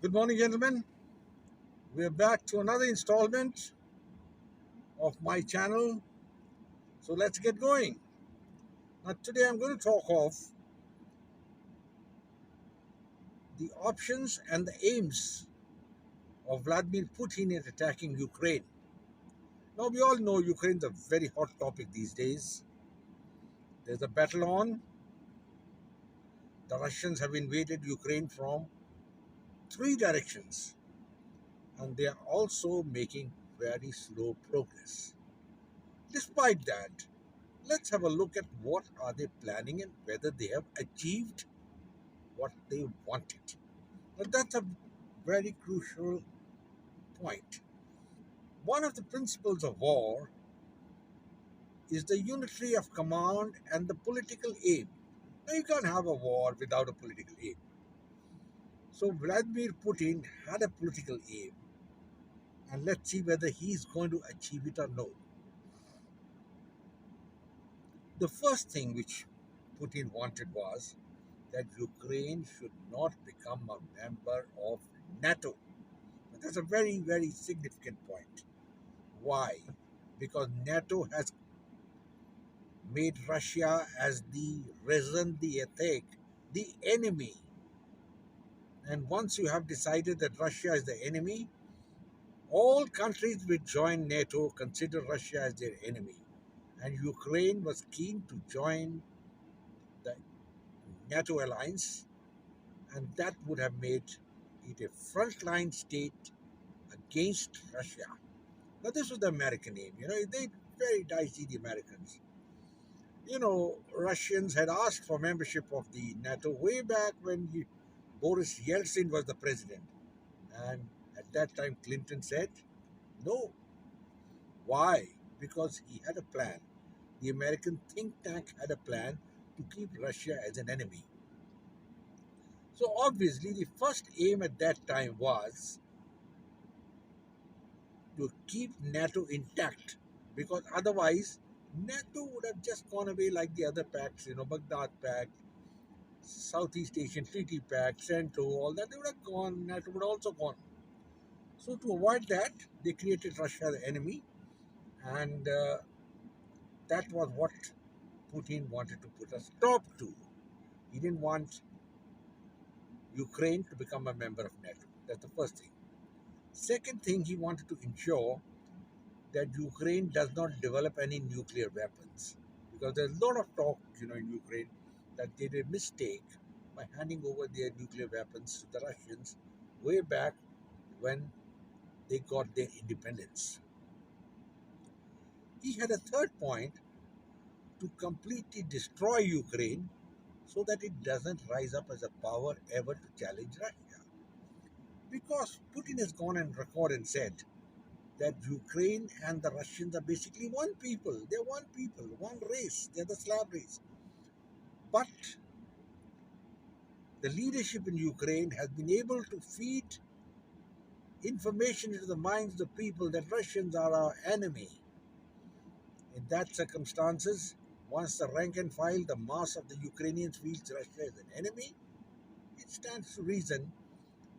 Good morning, gentlemen. We're back to another installment of my channel. So let's get going. Now, today I'm going to talk of the options and the aims of Vladimir Putin in attacking Ukraine. Now, we all know Ukraine's a very hot topic these days. There's a battle on. The Russians have invaded Ukraine from three directions, and they are also making very slow progress. Despite that, let's have a look at what are they planning and whether they have achieved what they wanted. Now, that's a very crucial point. One of the principles of war is the unity of command and the political aim. Now, you can't have a war without a political aim. So, Vladimir Putin had a political aim, and let's see whether he's going to achieve it or no. The first thing which Putin wanted was that Ukraine should not become a member of NATO. That's a very, very significant point. Why? Because NATO has made Russia as the reason, the attack, the enemy. And once you have decided that Russia is the enemy, all countries which join NATO consider Russia as their enemy. And Ukraine was keen to join the NATO alliance, and that would have made it a frontline state against Russia. Now, this was the American aim. They very dicey, the Americans. Russians had asked for membership of the NATO way back when Boris Yeltsin was the president. And at that time, Clinton said no. Why? Because he had a plan. The American think tank had a plan to keep Russia as an enemy. So obviously, the first aim at that time was to keep NATO intact, because otherwise, NATO would have just gone away like the other pacts, Baghdad Pact, Southeast Asian Treaty Pact, CENTO, all that, they would have gone, NATO would also gone. So to avoid that, they created Russia the enemy, and that was what Putin wanted to put a stop to. He didn't want Ukraine to become a member of NATO. That's the first thing. Second thing, he wanted to ensure that Ukraine does not develop any nuclear weapons, because there's a lot of talk, in Ukraine that they did a mistake by handing over their nuclear weapons to the Russians way back when they got their independence. He had a third point: to completely destroy Ukraine so that it doesn't rise up as a power ever to challenge Russia. Because Putin has gone on record and said that Ukraine and the Russians are basically one people. They're one people, one race. They're the Slav race. But the leadership in Ukraine has been able to feed information into the minds of the people that Russians are our enemy. In that circumstances, once the rank and file, the mass of the Ukrainians feels Russia as an enemy, it stands to reason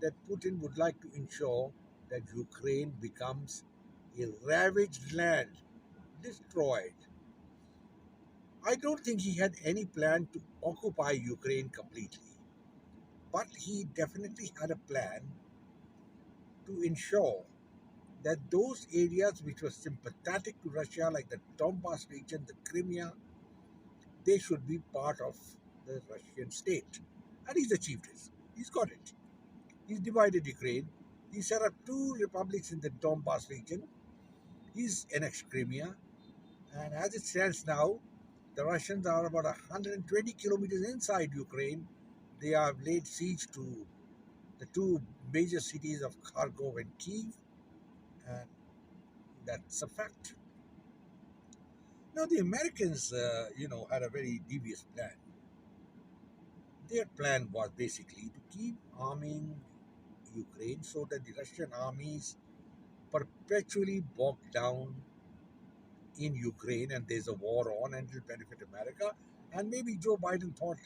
that Putin would like to ensure that Ukraine becomes a ravaged land, destroyed. I don't think he had any plan to occupy Ukraine completely, but he definitely had a plan to ensure that those areas which were sympathetic to Russia, like the Donbas region, the Crimea, they should be part of the Russian state. And he's achieved it. He's got it. He's divided Ukraine. He set up two republics in the Donbas region. He's annexed Crimea. And as it stands now, the Russians are about 120 kilometers inside Ukraine. They have laid siege to the two major cities of Kharkov and Kiev. And that's a fact. Now, the Americans, had a very devious plan. Their plan was basically to keep arming Ukraine so that the Russian armies perpetually bogged down in Ukraine and there's a war on and it will benefit America. And maybe Joe Biden thought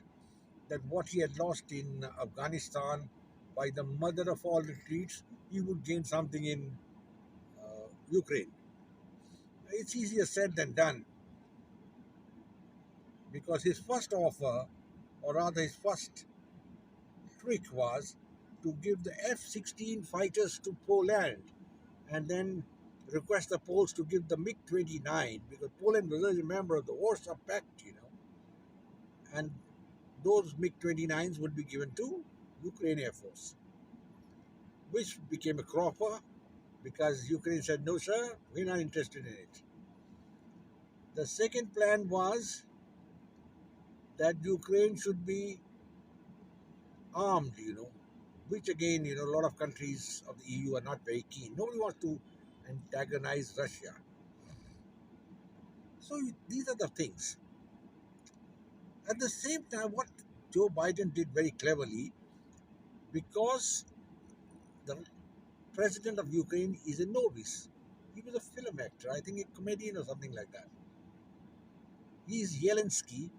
that what he had lost in Afghanistan by the mother of all retreats, he would gain something in Ukraine. It's easier said than done because his first offer, or rather his first trick, was to give the F-16 fighters to Poland and then request the Poles to give the MiG-29 because Poland was a member of the Warsaw Pact, and those MiG-29s would be given to Ukraine Air Force, which became a cropper because Ukraine said, no, sir, we're not interested in it. The second plan was that Ukraine should be armed, which again, a lot of countries of the EU are not very keen. Nobody wants to antagonize Russia. So these are the things. At the same time, what Joe Biden did very cleverly, because the president of Ukraine is a novice. He was a film actor, I think a comedian or something like that. He is Zelensky.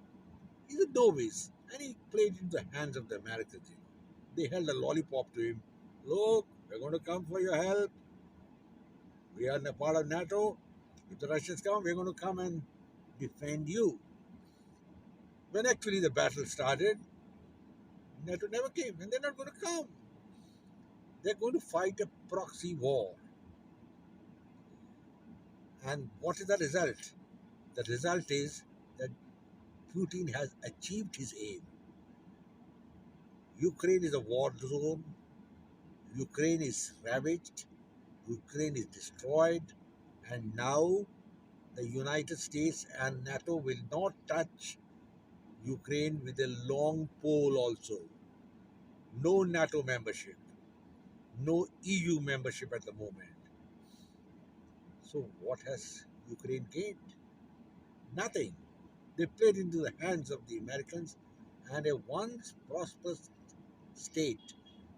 He's a novice, and he played into the hands of the Americans. They held a lollipop to him. Look, we're going to come for your help. We are a part of NATO. If the Russians come, we're going to come and defend you. When actually the battle started, NATO never came, and they're not going to come. They're going to fight a proxy war. And what is the result? The result is that Putin has achieved his aim. Ukraine is a war zone. Ukraine is ravaged. Ukraine is destroyed. And now the United States and NATO will not touch Ukraine with a long pole also. No NATO membership. No EU membership at the moment. So what has Ukraine gained? Nothing. They played into the hands of the Americans, and a once prosperous state,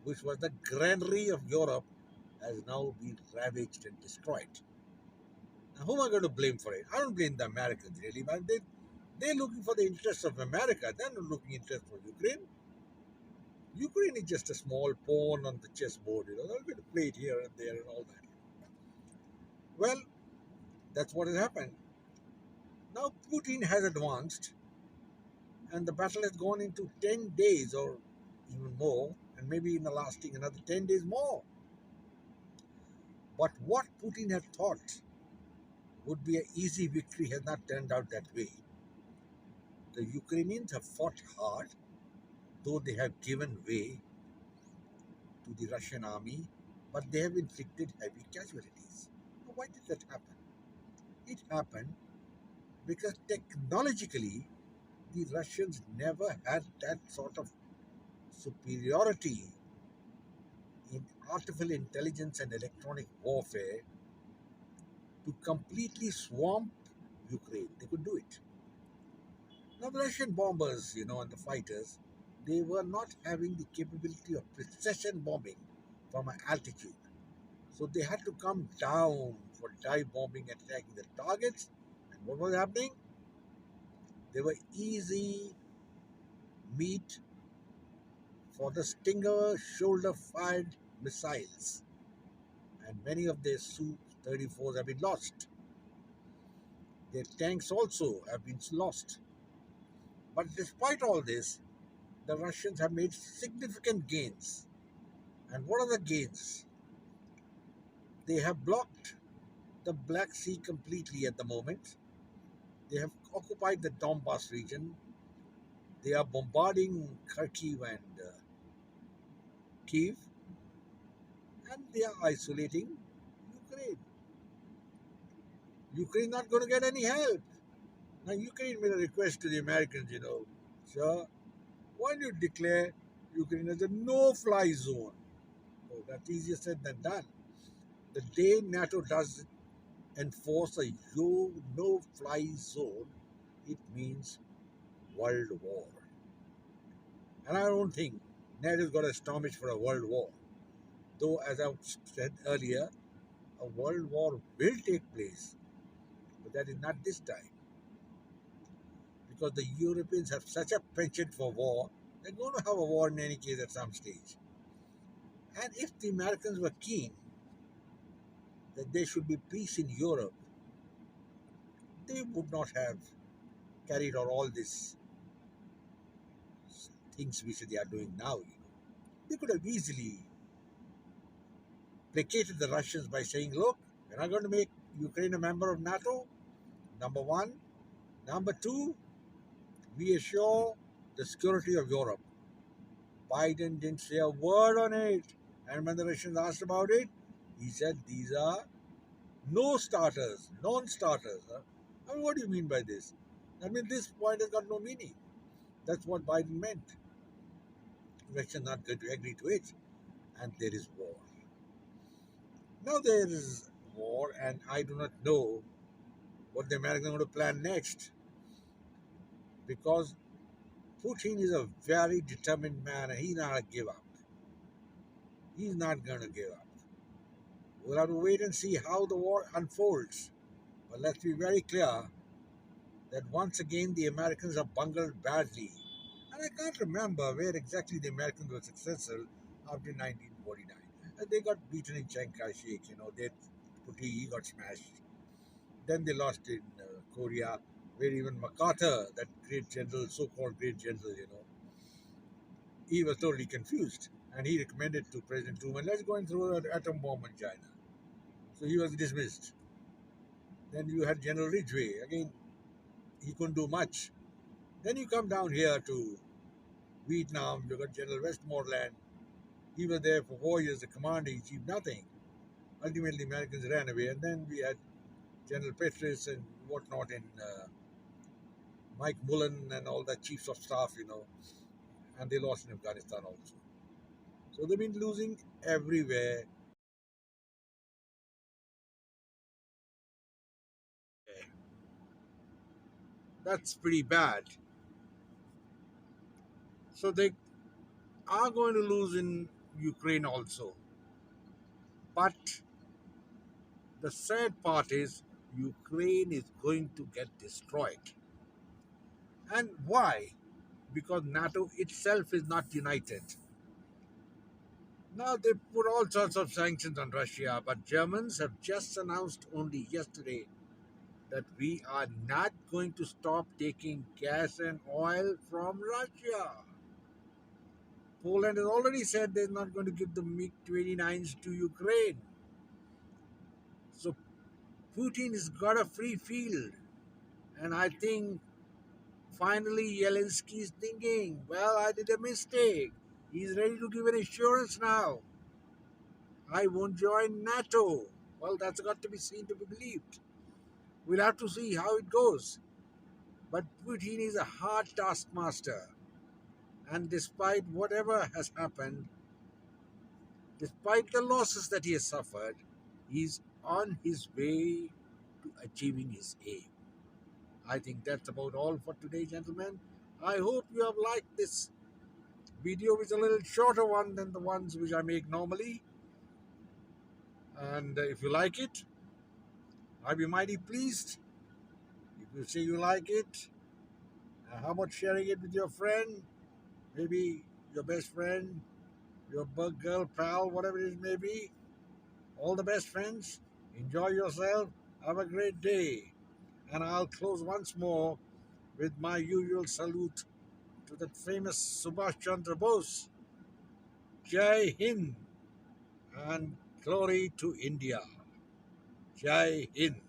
which was the granary of Europe, has now been ravaged and destroyed. Now, who am I going to blame for it? I don't blame the Americans really, but they're looking for the interests of America. They're not looking interest for Ukraine. Ukraine is just a small pawn on the chessboard. They're going to play it here and there and all that. Well, that's what has happened. Now Putin has advanced, and the battle has gone into 10 days or even more, and maybe in the lasting another 10 days more. But what Putin had thought would be an easy victory has not turned out that way. The Ukrainians have fought hard, though they have given way to the Russian army, but they have inflicted heavy casualties. Now, why did that happen? It happened because technologically, the Russians never had that sort of superiority in artificial intelligence and electronic warfare to completely swamp Ukraine. They could do it. Now, the Russian bombers, and the fighters, they were not having the capability of precision bombing from an altitude. So they had to come down for dive bombing and attacking the targets. And what was happening? They were easy meat for the Stinger shoulder-fired missiles. And many of their Su-34s have been lost. Their tanks also have been lost. But despite all this, the Russians have made significant gains. And what are the gains? They have blocked the Black Sea completely at the moment. They have occupied the Donbass region. They are bombarding Kharkiv and Kiev, and they are isolating Ukraine. Ukraine not going to get any help. Now, Ukraine made a request to the Americans, sir, why don't you declare Ukraine as a no-fly zone? Oh, that's easier said than done. The day NATO does enforce a no-fly zone, it means world war. And I don't think NATO's got a stomach for a world war. Though, as I said earlier, a world war will take place. But that is not this time. Because the Europeans have such a penchant for war, they're going to have a war in any case at some stage. And if the Americans were keen that there should be peace in Europe, they would not have carried out all these things which they are doing now. They could have easily placated the Russians by saying, look, we're not going to make Ukraine a member of NATO, number one. Number two, we assure the security of Europe. Biden didn't say a word on it. And when the Russians asked about it, he said these are no starters, non starters. I mean, what do you mean by this? I mean, this point has got no meaning. That's what Biden meant. The Russians are not going to agree to it. And there is war. Now there is war, and I do not know what the Americans are going to plan next, because Putin is a very determined man and he's not going to give up. He's not going to give up. We'll have to wait and see how the war unfolds. But let's be very clear that once again the Americans have bungled badly. And I can't remember where exactly the Americans were successful after 1949. And they got beaten in Chiang Kai-shek, he got smashed. Then they lost in Korea, where even MacArthur, that great general, so-called great general, he was totally confused. And he recommended to President Truman, let's go and throw an atom bomb on China. So he was dismissed. Then you had General Ridgway. Again, he couldn't do much. Then you come down here to Vietnam, you got General Westmoreland. He was there for 4 years, the commander-in-chief, nothing. Ultimately, the Americans ran away. And then we had General Petraeus and whatnot, and Mike Mullen and all the chiefs of staff, and they lost in Afghanistan also. So they've been losing everywhere. That's pretty bad. So they are going to lose in Ukraine also. But the sad part is Ukraine is going to get destroyed. And why? Because NATO itself is not united. Now they put all sorts of sanctions on Russia, but Germans have just announced only yesterday that we are not going to stop taking gas and oil from Russia. Poland has already said they're not going to give the MiG 29s to Ukraine. So Putin has got a free field. And I think finally Zelensky is thinking, well, I did a mistake. He's ready to give an assurance now. I won't join NATO. Well, that's got to be seen to be believed. We'll have to see how it goes. But Putin is a hard taskmaster. And despite whatever has happened, despite the losses that he has suffered, he's on his way to achieving his aim. I think that's about all for today, gentlemen. I hope you have liked this video, which is a little shorter one than the ones which I make normally. And if you like it, I'll be mighty pleased. If you say you like it, how about sharing it with your friend? Maybe your best friend, your bug girl, pal, whatever it may be. All the best, friends. Enjoy yourself. Have a great day. And I'll close once more with my usual salute to the famous Subhash Chandra Bose. Jai Hind and glory to India. Jai Hind.